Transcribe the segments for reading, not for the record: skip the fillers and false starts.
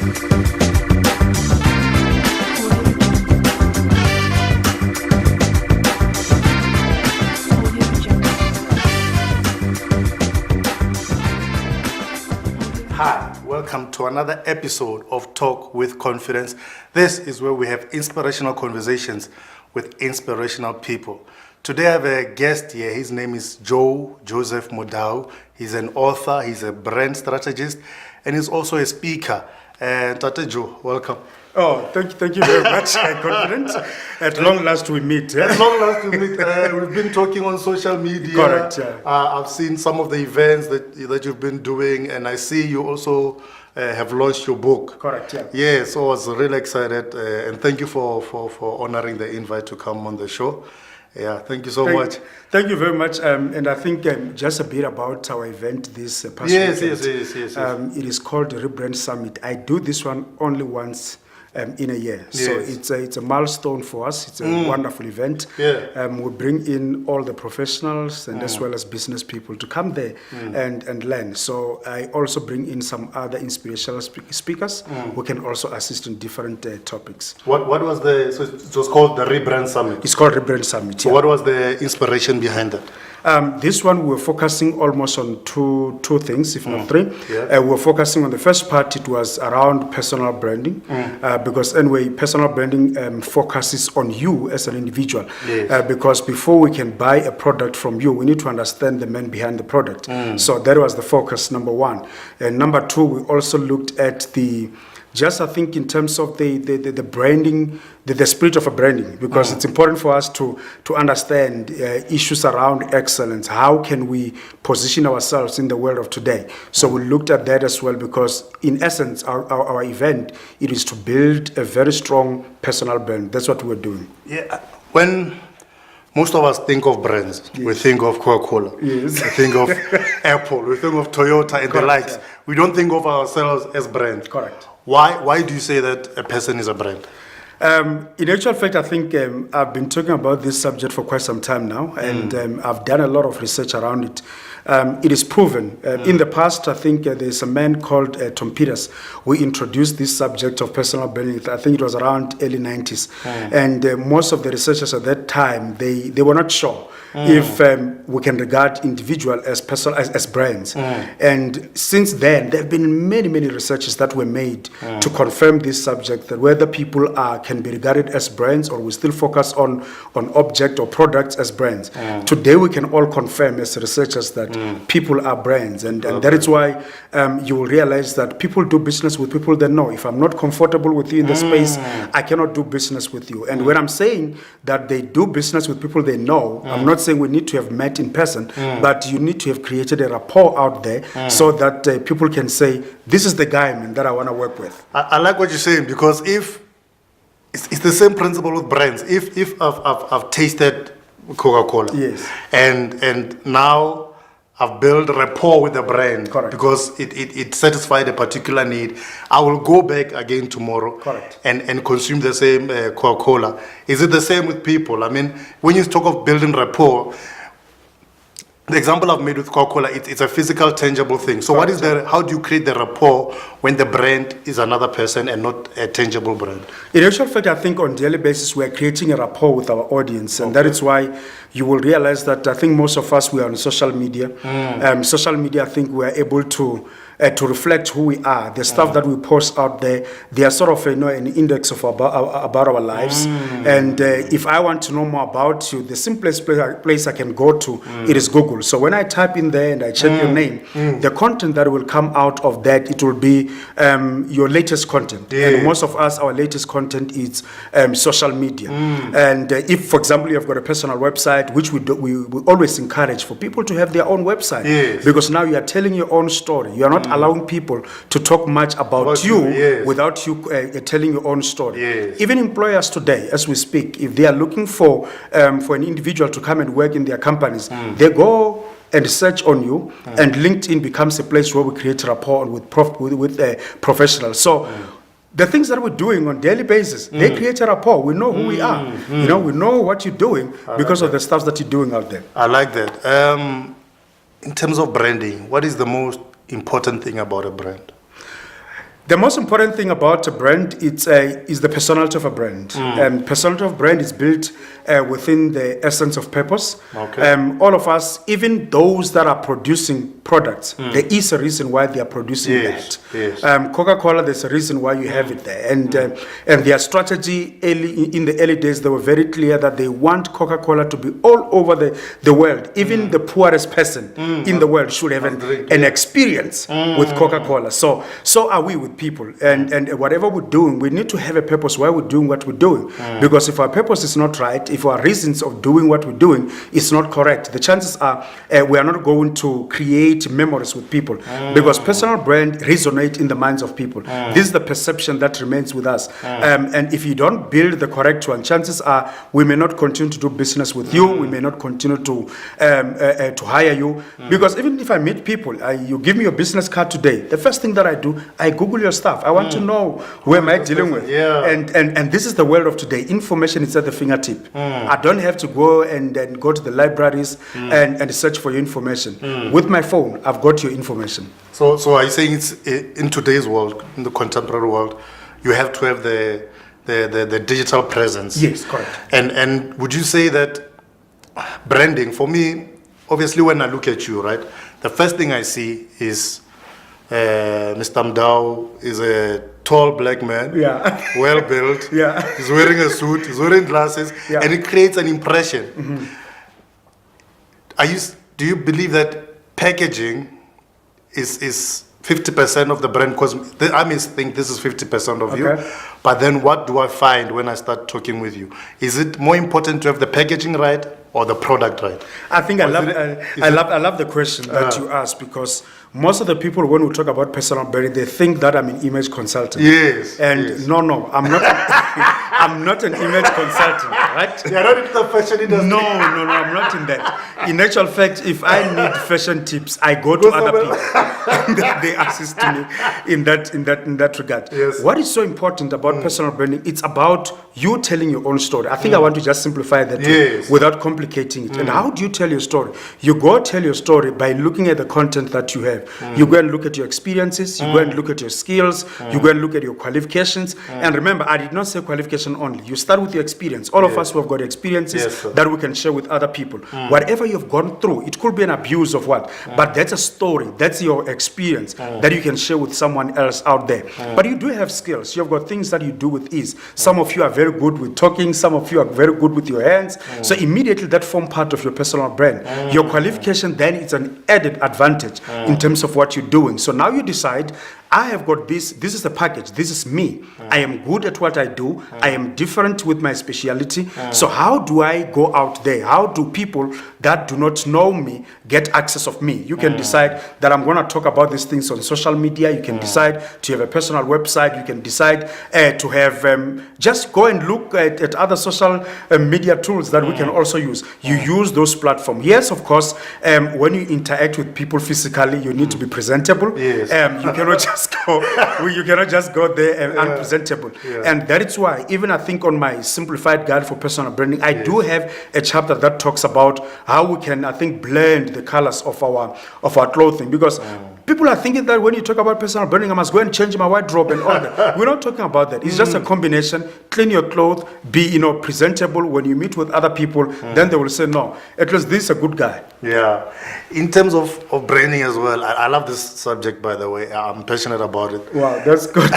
Hi, welcome to another episode of Talk with Confidence. This is where we have inspirational conversations with inspirational people. Today I have a guest here. His name is Joseph Mudau. He's an author, he's a brand strategist, and he's also a speaker. And Tate Joe, welcome. Oh, thank you very much, Confidence. At long last we meet. At long last we meet. We've been talking on social media. Correct, yeah. I've seen some of the events that you've been doing, and I see you also have launched your book. Correct, yeah. Yeah, so I was really excited, and thank you for honoring the invite to come on the show. Yeah, thank you so much. Thank you very much. And I think just a bit about our event this past Yes. It is called the Rebrand Summit. I do this one only once in a year. Yes. So it's a milestone for us. It's a wonderful event. Yeah. We bring in all the professionals and as well as business people to come there and learn. So I also bring in some other inspirational speakers who can also assist in different topics. What was so it was called the Rebrand Summit? It's called Rebrand Summit. So what was the inspiration behind that? This one we're focusing almost on two things, if not three. Yeah. We're focusing on the first part. It was around personal branding, because anyway, personal branding focuses on you as an individual. Yes. Because before we can buy a product from you, we need to understand the man behind the product. So that was the focus, number one. And number two, we also looked at I think in terms of the branding, the spirit of a branding, because it's important for us to understand issues around excellence. How can we position ourselves in the world of today? So we looked at that as well, because in essence, our event, it is to build a very strong personal brand. That's what we're doing. Yeah, when most of us think of brands, we think of Coca-Cola, we think of Apple, we think of Toyota and the likes. Yeah. We don't think of ourselves as brands. Correct. Why do you say that a person is a brand? In actual fact, I think I've been talking about this subject for quite some time now, and I've done a lot of research around it. It is proven. In the past, I think there's a man called Tom Peters who introduced this subject of personal branding. I think it was around early 90s. And most of the researchers at that time, they were not sure if we can regard individual as brands. And since then, there have been many researches that were made to confirm this subject, that whether people can be regarded as brands or we still focus on object or products as brands. Today, we can all confirm as researchers that people are brands, and that is why you will realize that people do business with people they know. If I'm not comfortable with you in the space, I cannot do business with you. And when I'm saying that they do business with people they know, I'm not saying we need to have met in person, but you need to have created a rapport out there so that people can say, this is the guy, man, that I want to work with. I like what you're saying, because if it's the same principle with brands. If I've tasted Coca-Cola, yes, and now I've built rapport with the brand. Correct. Because it satisfied a particular need, I will go back again tomorrow. Correct. And consume the same Coca-Cola. Is it the same with people? I mean, when you talk of building rapport, the example I've made with Coca-Cola, it's a physical, tangible thing. So Correct. how do you create the rapport when the brand is another person and not a tangible brand? In actual fact, I think on a daily basis, we are creating a rapport with our audience. And that is why you will realize that I think most of us, we are on social media. Social media, I think we are able to reflect who we are. The stuff that we post out there, they are sort of an index of about our lives. And if I want to know more about you, the simplest place I can go to, it is Google. So when I type in there and I check your name, the content that will come out of that, it will be your latest content. Yeah. And most of us, our latest content is social media. And if, for example, you've got a personal website, which we always encourage for people to have their own website. Yes. Because now you are telling your own story. You are not allowing people to talk much about you yes, without you telling your own story. Yes. Even employers today, as we speak, if they are looking for an individual to come and work in their companies, they go and search on you, and LinkedIn becomes a place where we create rapport with professionals. So the things that we're doing on a daily basis, they create a rapport. We know who we are. You know, we know what you're doing because of the stuff that you're doing out there. I like that. In terms of branding, what is the most important thing about a brand? The most important thing about a brand is the personality of a brand. And personality of brand is built within the essence of purpose. Okay. All of us, even those that are producing products, there is a reason why they are producing Yes, that. yes. Coca-Cola, there's a reason why you have it there. And their strategy in the early days, they were very clear that they want Coca-Cola to be all over the world. Even the poorest person in the world should have an experience with Coca-Cola. So are we with people. And whatever we're doing, we need to have a purpose why we're doing what we're doing. Because if our purpose is not right, if our reasons of doing what we're doing is not correct, the chances are we are not going to create memories with people. Because personal brand resonate in the minds of people. This is the perception that remains with us. And if you don't build the correct one, chances are we may not continue to do business with you. We may not continue to hire you. Because even if I meet people, you give me your business card today, the first thing that I do, I Google your stuff. I want to know who am I dealing with. Yeah. And this is the world of today. Information is at the fingertip. I don't have to go and go to the libraries and search for your information. With my phone, I've got your information. So are you saying it's in today's world, in the contemporary world, you have to have the digital presence? Yes, correct. And would you say that branding, for me, obviously when I look at you, right, the first thing I see is Mr. Mudau is a tall black man, well built. He's wearing a suit, he's wearing glasses, and it creates an impression. Do you believe that packaging is 50% of the brand? Because I may think this is 50% of you, but then what do I find when I start talking with you? Is it more important to have the packaging right or the product right? I think I love the question that you asked, because most of the people, when we talk about personal branding, they think that I'm an image consultant. Yes. And no, I'm not. I'm not an image consultant, right? You're not in the fashion industry. No, I'm not in that. In actual fact, if I need fashion tips, I go to other people. They assist me in that regard. Yes. What is so important about personal branding? It's about you telling your own story. I think I want to just simplify that without complicating it. And how do you tell your story? You go tell your story by looking at the content that you have. You go and look at your experiences. You go and look at your skills. You go and look at your qualifications. And remember, I did not say qualification only. You start with your experience. All of us who have got experiences that we can share with other people. Whatever you've gone through, it could be an abuse of what, but that's a story. That's your experience that you can share with someone else out there. But you do have skills. You've got things that you do with ease. Some of you are very good with talking. Some of you are very good with your hands. So immediately that form part of your personal brand. Your qualification then is an added advantage in terms of what you're doing. So now you decide, I have got this is the package, this is me. I am good at what I do. I am different with my speciality. So how do I go out there? How do people that do not know me get access of me? You can decide that I'm going to talk about these things on social media. You can decide to have a personal website. You can decide to have, just go and look at other social media tools that we can also use. You use those platforms. Yes, of course, when you interact with people physically, you need to be presentable. Yes. You cannot just go there and unpresentable. And that is why, even I think on my simplified guide for personal branding, I do have a chapter that talks about how we can, I think, blend the colors of our clothing, because people are thinking that when you talk about personal branding, I must go and change my wardrobe and all that. We're not talking about that. It's just a combination. Clean your clothes, be presentable. When you meet with other people, then they will say, no, at least this is a good guy. Yeah. In terms of branding as well, I love this subject, by the way. I'm passionate about it. Wow, that's good.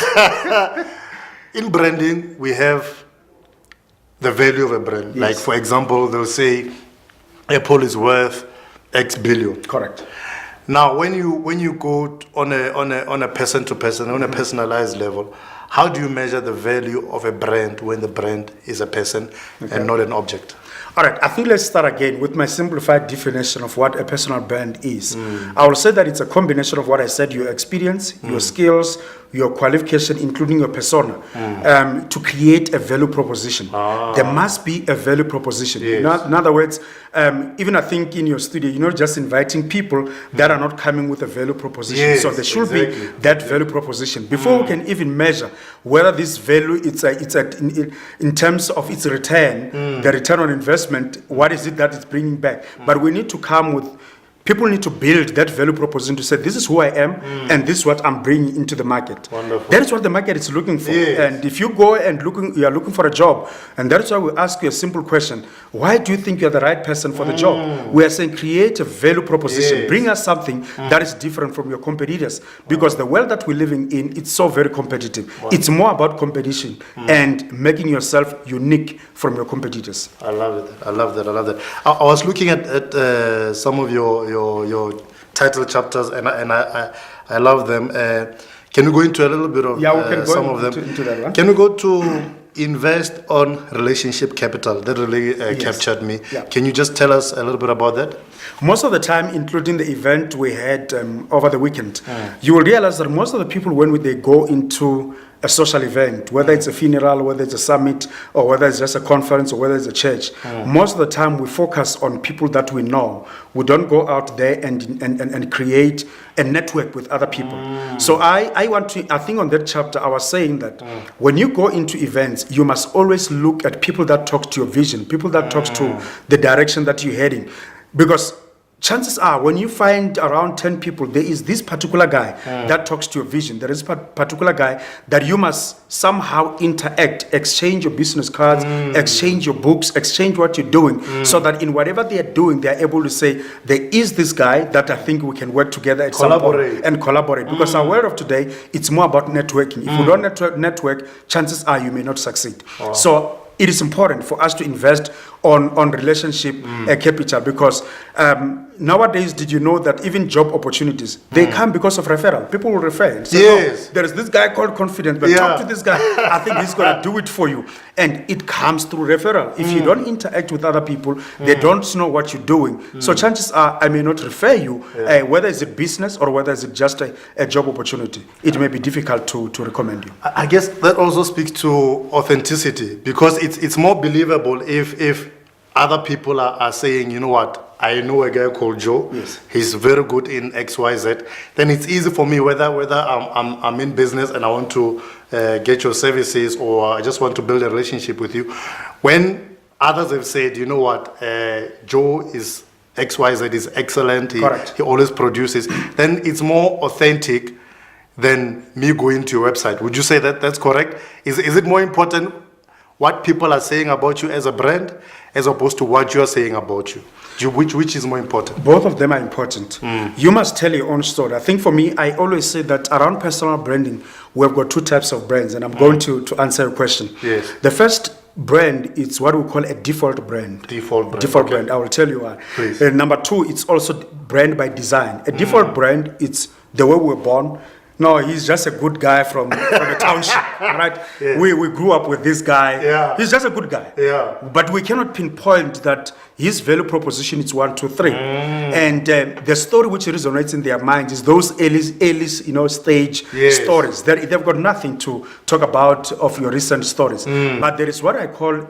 In branding, we have the value of a brand. Like, for example, they'll say Apple is worth X billion. Correct. Now, when you go on a person to person, on a personalized level, how do you measure the value of a brand when the brand is a person and not an object? All right, I think let's start again with my simplified definition of what a personal brand is. I will say that it's a combination of what I said: your experience, your skills, your qualification, including your persona, to create a value proposition. There must be a value proposition. Yes. In other words, even I think in your studio, you're not just inviting people that are not coming with a value proposition. Yes, so there should be that value proposition. Before we can even measure whether this value, in terms of its return, the return on investment, what is it that it's bringing back? But we need to come with people need to build that value proposition to say, this is who I am and this is what I'm bringing into the market. Wonderful. That is what the market is looking for. Yes. And if you go and you are looking for a job, and that's why we ask you a simple question: why do you think you're the right person for the job? We are saying create a value proposition. Yes. Bring us something that is different from your competitors, because the world that we're living in, it's so very competitive. It's more about competition and making yourself unique from your competitors. I love it. I love that. I love that. I was looking at some of your title chapters, and I love them. Can we go into a little bit of We can go some of them? into that one. Can we go to invest on relationship capital? That really captured me. Yeah. Can you just tell us a little bit about that? Most of the time, including the event we had over the weekend, you will realize that most of the people, when they go into a social event, whether it's a funeral, whether it's a summit, or whether it's just a conference, or whether it's a church, most of the time we focus on people that we know. We don't go out there and create a network with other people. So I think on that chapter, I was saying that when you go into events, you must always look at people that talk to your vision, people that talk to the direction that you're heading. Because chances are, when you find around 10 people, there is this particular guy that talks to your vision. There is a particular guy that you must somehow interact, exchange your business cards, exchange your books, exchange what you're doing, so that in whatever they are doing, they are able to say, there is this guy that I think we can work together at some point and collaborate. Because our world of today, it's more about networking. If you don't network, chances are you may not succeed. So it is important for us to invest on relationship capital, because nowadays, did you know that even job opportunities, they come because of referral? People will refer and say, Yes. there is this guy called Confidence, but talk to this guy. I think he's going to do it for you. And it comes through referral. If you don't interact with other people, they don't know what you're doing. So chances are I may not refer you, whether it's a business or whether it's just a job opportunity. It may be difficult to recommend you. I guess that also speaks to authenticity, because it's more believable if other people are saying, you know what, I know a guy called Joe. Yes. He's very good in XYZ. Then it's easy for me, whether I'm in business and I want to get your services, or I just want to build a relationship with you. When others have said, you know what, Joe is XYZ is excellent. He always produces. Then it's more authentic than me going to your website. Would you say that that's correct? Is it more important what people are saying about you as a brand, as opposed to what you are saying about you? Which is more important? Both of them are important. You must tell your own story. I think for me, I always say that around personal branding, we've got two types of brands, and I'm going to answer your question. Yes. The first brand is what we call a default brand. Default brand. I will tell you why. Please. Number two, it's also brand by design. A default brand, it's the way we were born. No, he's just a good guy from the township, right? Yeah. We grew up with this guy. Yeah. He's just a good guy. Yeah. But we cannot pinpoint that his value proposition is 1, 2, 3. And the story which resonates in their minds is those early stage stories. They've got nothing to talk about of your recent stories. But there is what I call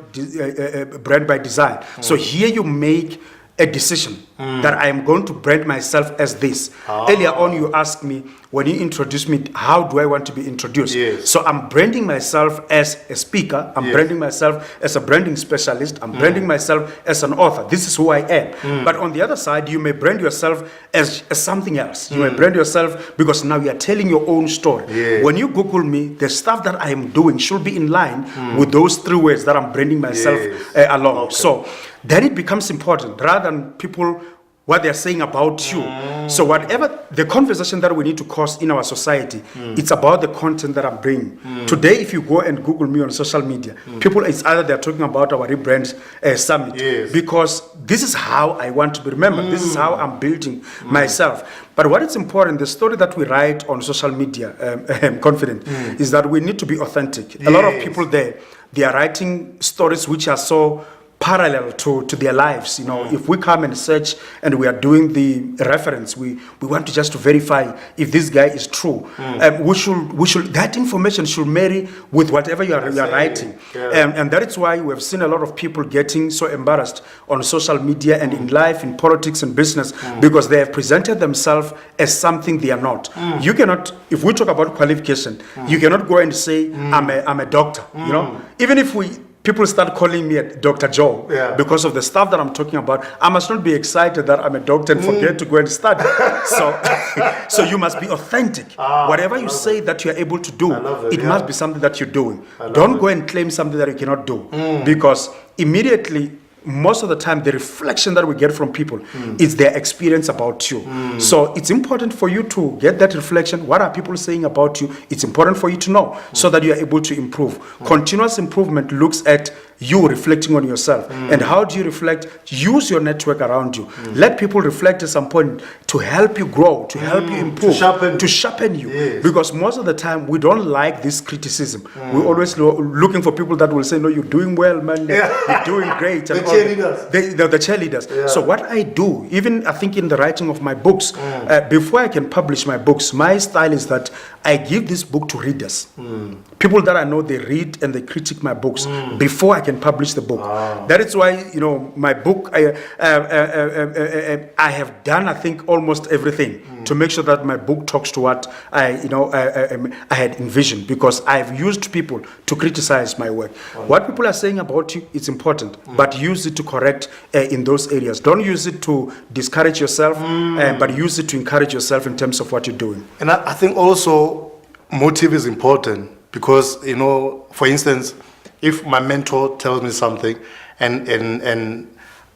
brand by design. So here you make a decision that I am going to brand myself as this. Earlier on, you asked me, when you introduce me, how do I want to be introduced? Yes. So I'm branding myself as a speaker. I'm branding myself as a branding specialist. I'm branding myself as an author. This is who I am. But on the other side, you may brand yourself as something else. You may brand yourself because now you are telling your own story. Yes. When you Google me, the stuff that I am doing should be in line with those 3 words that I'm branding myself along. Okay. So then it becomes important, rather than people what they're saying about you. So whatever the conversation that we need to cause in our society, it's about the content that I'm bringing. Today, if you go and Google me on social media, people, it's either they're talking about our rebrand summit, because this is how I want to be remembered. This is how I'm building myself. But what is important, the story that we write on social media, Confident, is that we need to be authentic. A lot of people they are writing stories which are so parallel to their lives. If we come and search and we are doing the reference, we want to just to verify if this guy is true. We should that information should marry with whatever you are writing. And that is why we have seen a lot of people getting so embarrassed on social media and in life, in politics and business, because they have presented themselves as something they are not. You cannot, if we talk about qualification, you cannot go and say I'm a doctor. Even if people start calling me Dr. Joe Yeah. because of the stuff that I'm talking about. I must not be excited that I'm a doctor and forget to go and study. So you must be authentic. Whatever you say that you're able to do, love it, it yeah. must be something that you're doing. love Don't it. go and claim something that you cannot do, because immediately, most of the time, the reflection that we get from people is their experience about you. So it's important for you to get that reflection. What are people saying about you? It's important for you to know so that you are able to improve. Continuous improvement looks at you reflecting on yourself. And how do you reflect? Use your network around you. Let people reflect at some point to help you grow, to help you improve, To sharpen you. Yes. Because most of the time, we don't like this criticism. We're always looking for people that will say, no, you're doing well, man. You're doing great. And The cheerleaders. the cheerleaders. Yeah. So what I do, even I think in the writing of my books, before I can publish my books, my style is that I give this book to readers. People that I know, they read and they critique my books before I can publish the book. That is why, my book, I have done, I think, almost everything to make sure that my book talks to what I had envisioned, because I've used people to criticize my work. What people are saying about you, it's important, but use it to correct in those areas. Don't use it to discourage yourself, but use it to encourage yourself in terms of what you're doing. And I think also motive is important because, for instance, if my mentor tells me something and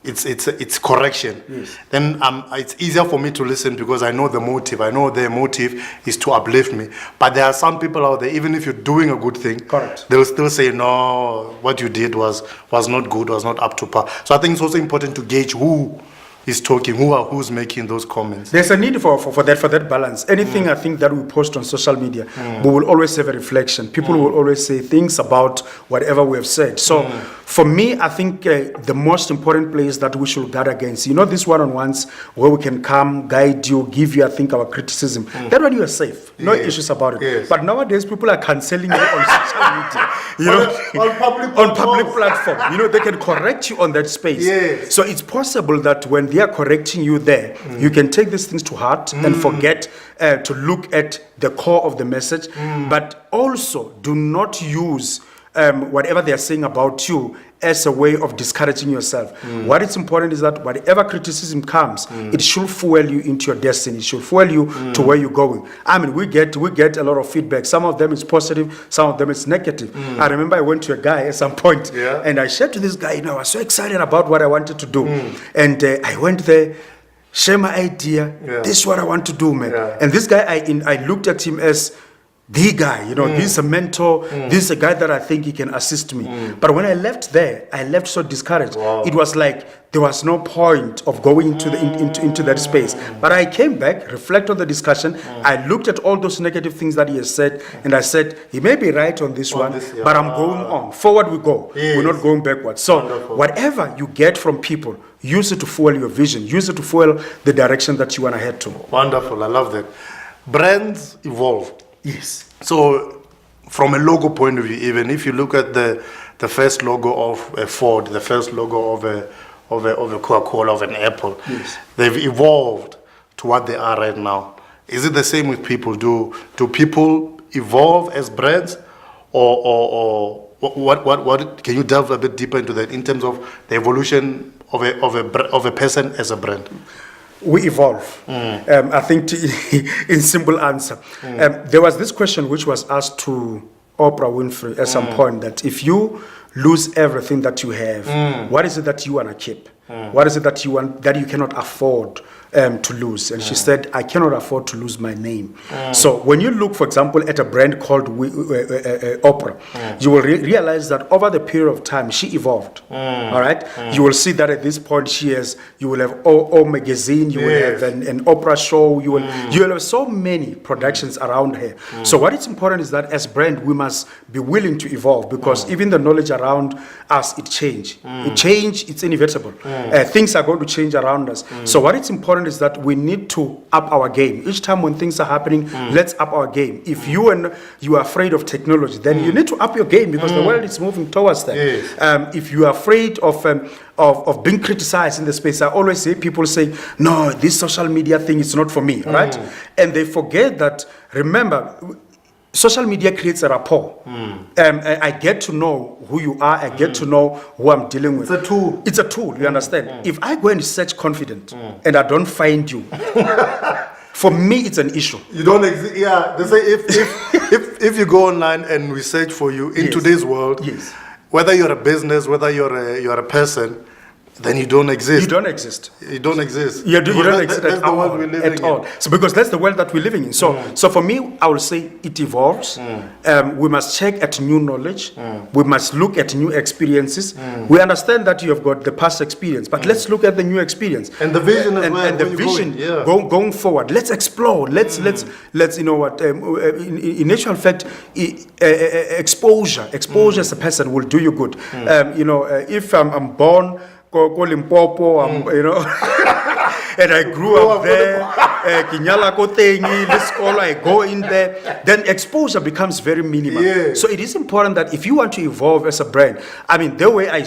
it's correction, Yes. then it's easier for me to listen because I know the motive. I know their motive is to uplift me. But there are some people out there, even if you're doing a good thing, Correct. they'll still say, no, what you did was not good, was not up to par. So I think it's also important to gauge who is talking, who's making those comments. There's a need for that balance. Anything I think that we post on social media, we will always have a reflection. People will always say things about whatever we have said. So for me, I think the most important place that we should guard against, these one-on-ones where we can come, guide you, give you, I think, our criticism. That when you are safe, no issues about it. Yes. But nowadays, people are cancelling you on social media. On public platform. They can correct you on that space. Yes. So it's possible that when they are correcting you there, you can take these things to heart and forget to look at the core of the message. But also, do not use whatever they are saying about you as a way of discouraging yourself. What is important is that whatever criticism comes, it should fuel you into your destiny. It should fuel you to where you're going. I mean, we get a lot of feedback. Some of them is positive, some of them is negative. I remember I went to a guy at some point, and I said to this guy, I was so excited about what I wanted to do. And I went there, share my idea. This is what I want to do, man. And this guy, I looked at him as the guy, this is a mentor, this is a guy that I think he can assist me. But when I left there, I left so discouraged. It was like there was no point of going into that space. But I came back, reflect on the discussion. I looked at all those negative things that he has said, and I said, he may be right on this one, but I'm going on. Forward we go. Yes. We're not going backwards. So Wonderful. whatever you get from people, use it to fuel your vision. Use it to fuel the direction that you want to head to. Wonderful, I love that. Brands evolve. Yes. So, from a logo point of view, even if you look at the first logo of a Ford, the first logo of a Coca-Cola, of an Apple, they've evolved to what they are right now. Is it the same with people? Do people evolve as brands, or what? Can you delve a bit deeper into that in terms of the evolution of a person as a brand? We evolve. I think in simple answer. There was this question which was asked to Oprah Winfrey at some point, that if you lose everything that you have, what is it that you want to keep? What is it that you want that you cannot afford to lose? And she said, I cannot afford to lose my name. So when you look, for example, at a brand called Oprah, you will realize that over the period of time, she evolved. All right? You will see that at this point, you will have O Magazine, you will have an Oprah show, you will have so many productions around her. So what is important is that as brand, we must be willing to evolve, because even the knowledge around us, it change. It's inevitable. Things are going to change around us. So what is important is that we need to up our game. Each time when things are happening, let's up our game. If you are afraid of technology, then you need to up your game, because the world is moving towards that. If you are afraid of being criticized in the space, I always say, people say, no, this social media thing is not for me, right? And they forget that, remember, social media creates a rapport. I get to know who you are. I get to know who I'm dealing with. It's a tool. It's a tool, you understand? If I go and search confident and I don't find you, for me, it's an issue. You don't exist. Yeah, they say if you go online and we search for you in today's world, whether you're a business, whether you're a person, then you don't exist. You don't exist. You don't exist. You don't exist That's the world we're living in. all. So because that's the world that we're living in. So for me, I will say it evolves. We must check at new knowledge. We must look at new experiences. We understand that you have got the past experience, but let's look at the new experience And the vision as well. and the vision going forward. Let's explore. Let's you know what? In actual fact, exposure as a person will do you good. You know, if I'm born. Limpopo, you know, and I grew up there. Kinyala Kotengi, this school, I go in there. Then exposure becomes very minimal. Yeah. So it is important that if you want to evolve as a brand, I mean, the way I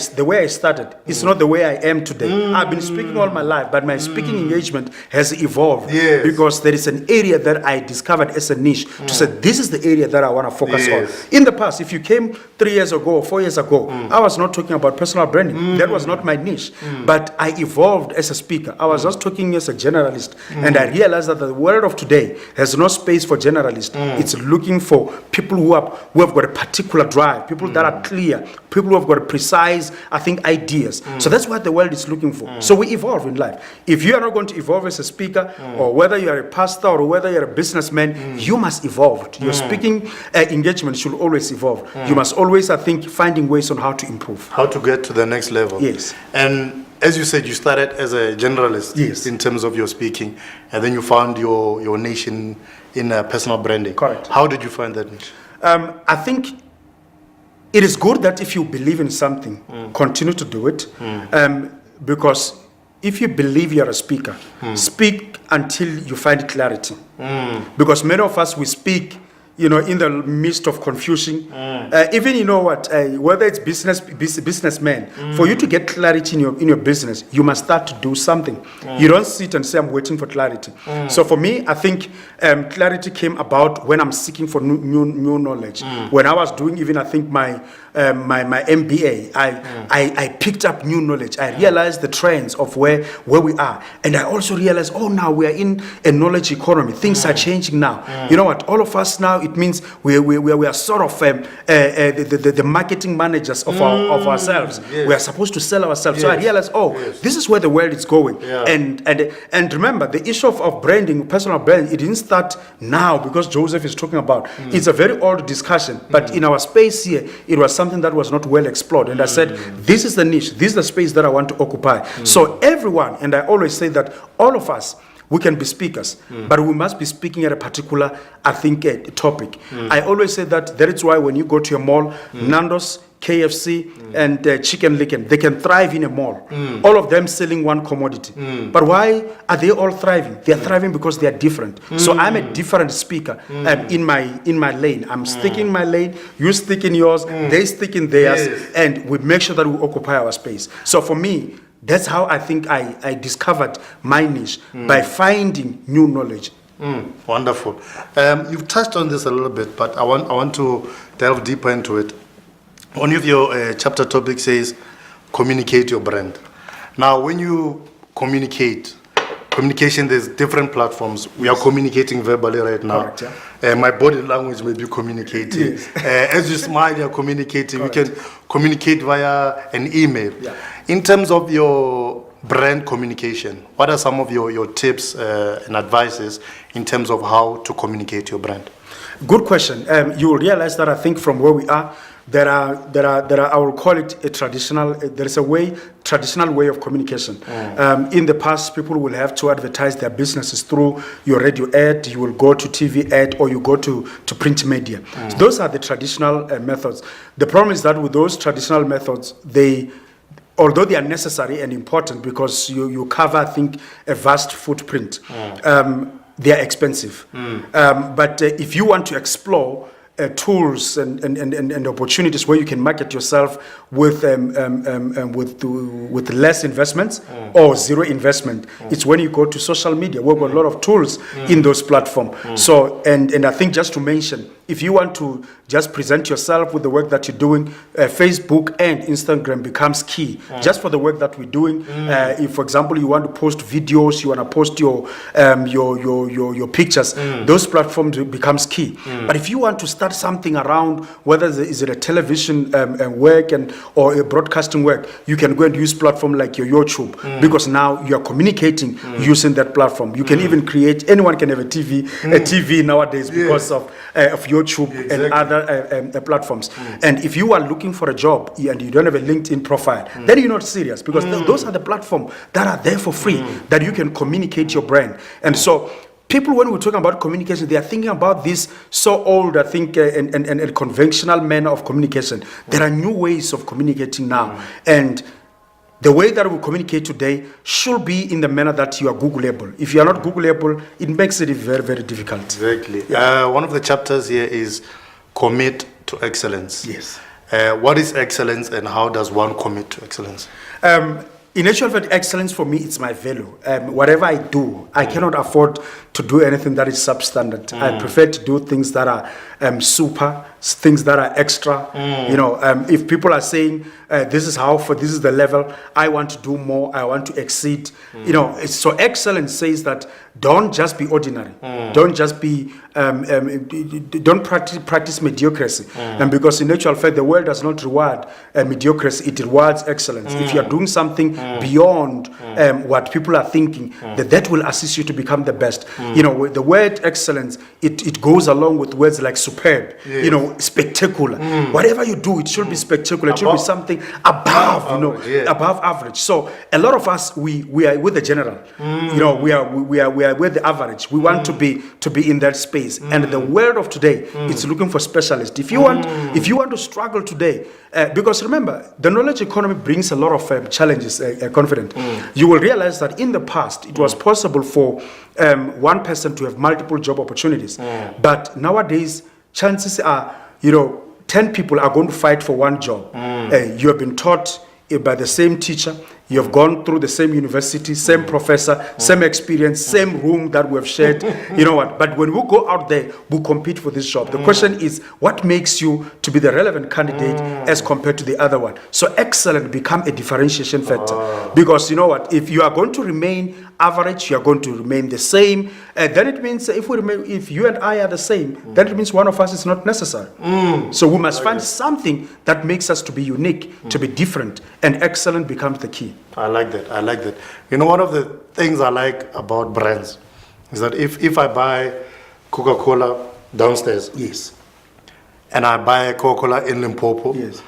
started, it's not the way I am today. I've been speaking all my life, but my speaking engagement has evolved because there is an area that I discovered as a niche to say this is the area that I want to focus on. In the past, if you came 3 years ago or 4 years ago, I was not talking about personal branding. That was not my niche. But I evolved as a speaker. I was just talking as a generalist, and I realized that the world of today has no space for generalists. It's looking for people who have got a particular drive, people that are clear, people who have got precise, I think, ideas. So that's what the world is looking for. So we evolve in life. If you are not going to evolve as a speaker, or whether you are a pastor or whether you're a businessman, you must evolve. Your speaking engagement should always evolve. You must always, I think, finding ways on how to improve. How to get to the next level. Yes. And as you said, you started as a generalist in terms of your speaking, and then you found your niche in personal branding. Correct. How did you find that niche? I think it is good that if you believe in something, continue to do it. Because if you believe you're a speaker, speak until you find clarity. Because many of us, we speak, you know, in the midst of confusion. Even, you know what, whether it's businessmen, for you to get clarity in your business, you must start to do something. You don't sit and say, I'm waiting for clarity. So for me, I think clarity came about when I'm seeking for new knowledge. When I was doing even, I think, my MBA, I picked up new knowledge. I realized the trends of where we are. And I also realized, now we are in a knowledge economy. Things are changing now. You know what, all of us now, it means we are sort of the marketing managers of ourselves. We are supposed to sell ourselves. So I realized, this is where the world is going. And remember, the issue of branding, personal branding, it didn't start now because Joseph is talking about. It's a very old discussion. But in our space here, it was something that was not well explored. And I said, this is the niche. This is the space that I want to occupy. So everyone, and I always say that all of us, we can be speakers, but we must be speaking at a particular, I think, topic. I always say that is why when you go to a mall, Nando's, KFC, and Chicken Licken, they can thrive in a mall. All of them selling one commodity. But why are they all thriving? They are thriving because they are different. So I'm a different speaker in my lane. I'm sticking in my lane, you stick in yours, they stick in theirs, and we make sure that we occupy our space. So for me, that's how I think I discovered my niche, by finding new knowledge. Wonderful. You've touched on this a little bit, but I want to delve deeper into it. One of your chapter topics says, communicate your brand. Now, when you communication, there's different platforms. We are communicating verbally right now. Correct, yeah. My body language may be communicating. As you smile, you're communicating. Correct. You can communicate via an email. Yeah. In terms of your brand communication, what are some of your tips and advices in terms of how to communicate your brand? Good question. You will realize that I think from where we are, there are I will call it a traditional. There is a traditional way of communication. In the past, people will have to advertise their businesses through your radio ad. You will go to TV ad, or you go to print media. So those are the traditional methods. The problem is that with those traditional methods, although they are necessary and important because you cover, I think, a vast footprint, they are expensive. But if you want to explore tools and opportunities where you can market yourself with less investments or zero investment, it's when you go to social media. We've got a lot of tools in those platforms. So and I think just to mention, if you want to just present yourself with the work that you're doing, Facebook and Instagram becomes key just for the work that we're doing. If, for example, you want to post videos, you want to post your pictures, those platforms becomes key. But if you want to start something around, whether is it a television work or a broadcasting work, you can go and use platform like your YouTube, because now you are communicating using that platform. You can even create, anyone can have a TV nowadays because of YouTube and other platforms. And if you are looking for a job and you don't have a LinkedIn profile, then you're not serious, because those are the platforms that are there for free, that you can communicate your brand. And so people, when we're talking about communication, they are thinking about this so old, I think, and conventional manner of communication. There are new ways of communicating now. And the way that we communicate today should be in the manner that you are Googleable. If you are not Googleable, it makes it very, very difficult. Exactly. One of the chapters here is commit to excellence. Yes. What is excellence, and how does one commit to excellence? In actual fact, excellence for me, it's my value. Whatever I do, I cannot afford to do anything that is substandard. I prefer to do things that are super, things that are extra. If people are saying this is this is the level, I want to do more, I want to exceed. So excellence says that don't just be ordinary. Don't just be don't practice mediocrity. And because in actual fact, the world does not reward mediocrity; it rewards excellence. If you are doing something beyond what people are thinking, that will assist you to become the best. The word excellence, it goes along with words like superb, spectacular. Whatever you do, it should be spectacular. It should be something above, above average. So a lot of us, we are with the general. We are with the average. We want to be in that space. And the world of today, it's looking for specialists. If you want to struggle today, because remember, the knowledge economy brings a lot of challenges. Confident, you will realize that in the past it was possible for one person to have multiple job opportunities, but nowadays chances are 10 people are going to fight for one job. You have been taught by the same teacher, you have gone through the same university, same professor, same experience, same room that we have shared. You know what? But when we go out there, we compete for this job. The question is, what makes you to be the relevant candidate as compared to the other one? So excellent become a differentiation factor. Because you know what? If you are going to remain average, you are going to remain the same. Then it means if you and I are the same, then it means one of us is not necessary. So we must find something that makes us to be unique, to be different, and excellent becomes the key. I like that. One of the things I like about brands is that if I buy Coca-Cola downstairs, yes, and I buy Coca-Cola in Limpopo, yes,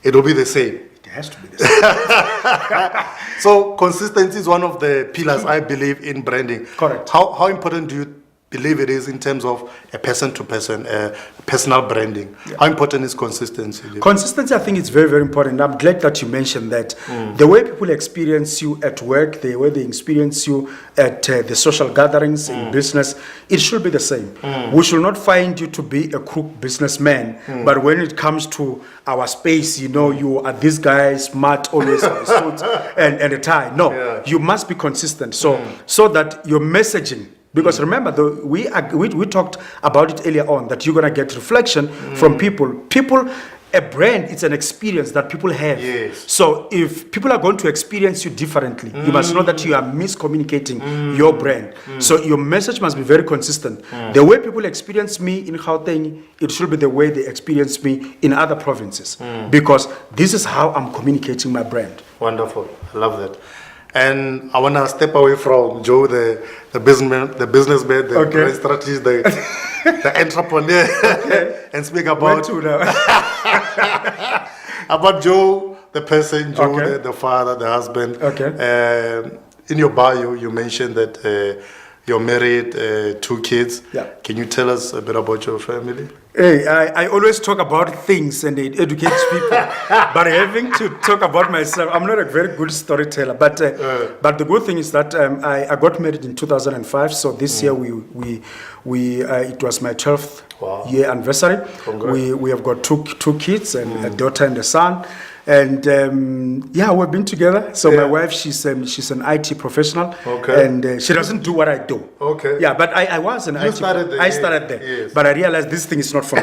it will be the same. It has to be the same. So consistency is one of the pillars I believe in branding. Correct. How important do you believe it is in terms of a person-to-person, personal branding? How important is consistency? Consistency, I think it's very, very important. I'm glad that you mentioned that. The way people experience you at work, the way they experience you at the social gatherings in business, it should be the same. We should not find you to be a crook businessman, but when it comes to our space, you are this guy, smart, always in a suit and a tie. No, you must be consistent so that your messaging. Because remember, we talked about it earlier on, that you're going to get reflection from people. A brand, it's an experience that people have. Yes. So if people are going to experience you differently, you must know that you are miscommunicating your brand. So your message must be very consistent. The way people experience me in Gauteng, it should be the way they experience me in other provinces. Because this is how I'm communicating my brand. Wonderful. I love that. And I want to step away from Joe, the businessman, the brand strategist, the entrepreneur, and speak about about Joe, the person, Joe, the father, the husband. In your bio, you mentioned that you're married, 2 kids. Can you tell us a bit about your family? Hey, I always talk about things and it educates people, but having to talk about myself, I'm not a very good storyteller. But the good thing is that I got married in 2005. So this year it was my 12th year anniversary. We have got two kids and a daughter and a son. And yeah, we've been together. So my Yeah. wife, she's an IT professional. Okay. And she doesn't do what I do. Okay. Yeah, but I was an You IT. started there, I yes, started there. yes. But I realized this thing is not for me.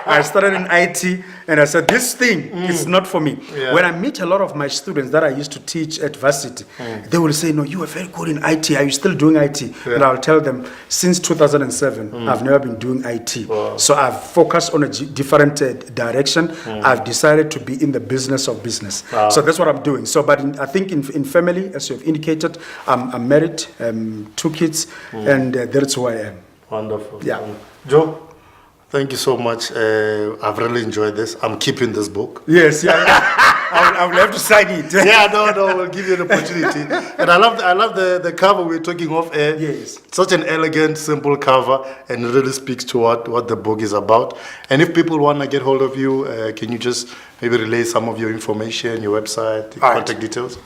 I started in IT and I said, this thing is not for me. Yeah. When I meet a lot of my students that I used to teach at varsity, they will say, no, you are very good in IT. Are you still doing IT? And I'll tell them, since 2007, I've never been doing IT. Wow. So I've focused on a different direction. I've decided to be in the business of business. Wow. So that's what I'm doing. So, but I think in family, as you've indicated, I'm married, 2 kids, and that's who I am. Wonderful. Yeah. Joe, thank you so much. I've really enjoyed this. I'm keeping this book. Yes, yeah. I will have to sign it. Yeah, no, we'll give you an opportunity. And I love the cover we're talking of. Yes. Such an elegant, simple cover, and it really speaks to what the book is about. And if people want to get hold of you, can you just maybe relay some of your information, your website, your All right. contact details?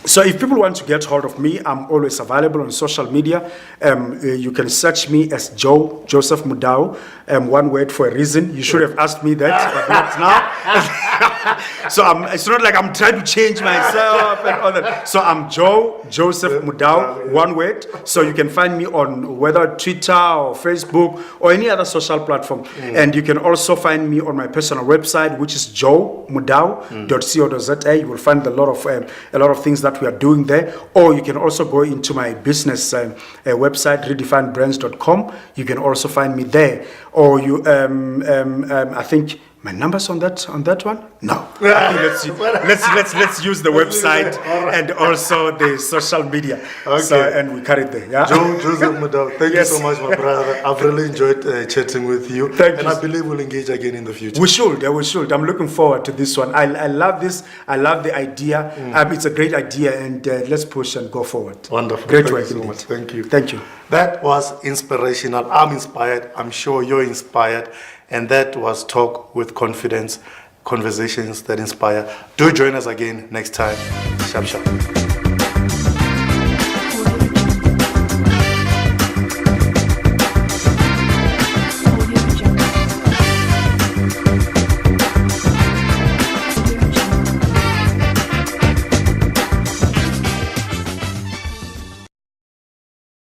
So if people want to get hold of me, I'm always available on social media. You can search me as Joseph Mudau, one word for a reason. You should have asked me that, but not now. So it's not like I'm trying to change myself and all that. So I'm Joseph Mudau, one word. So you can find me on whether Twitter or Facebook or any other social platform. And you can also find me on my personal website, which is joemudau.co.za. You will find a lot of things that we are doing there. Or you can also go into my business website, redefinedbrands.com. You can also find me there. Or you, I think. My number's on that one? No. I think let's use the website and also the social media. Okay. So, and we carry it there. Yeah. Joseph Mudau, thank Yes. you so much, my brother. I've really enjoyed chatting with you. Thank and you. I believe we'll engage again in the future. We should. I'm looking forward to this one. I love this. I love the idea. It's a great idea, and let's push and go forward. Wonderful. Great Thank work you so indeed. much. Thank you. Thank you. That was inspirational. I'm inspired. I'm sure you're inspired. And that was Talk with Confidence, conversations that inspire. Do join us again next time. Sharp, sharp.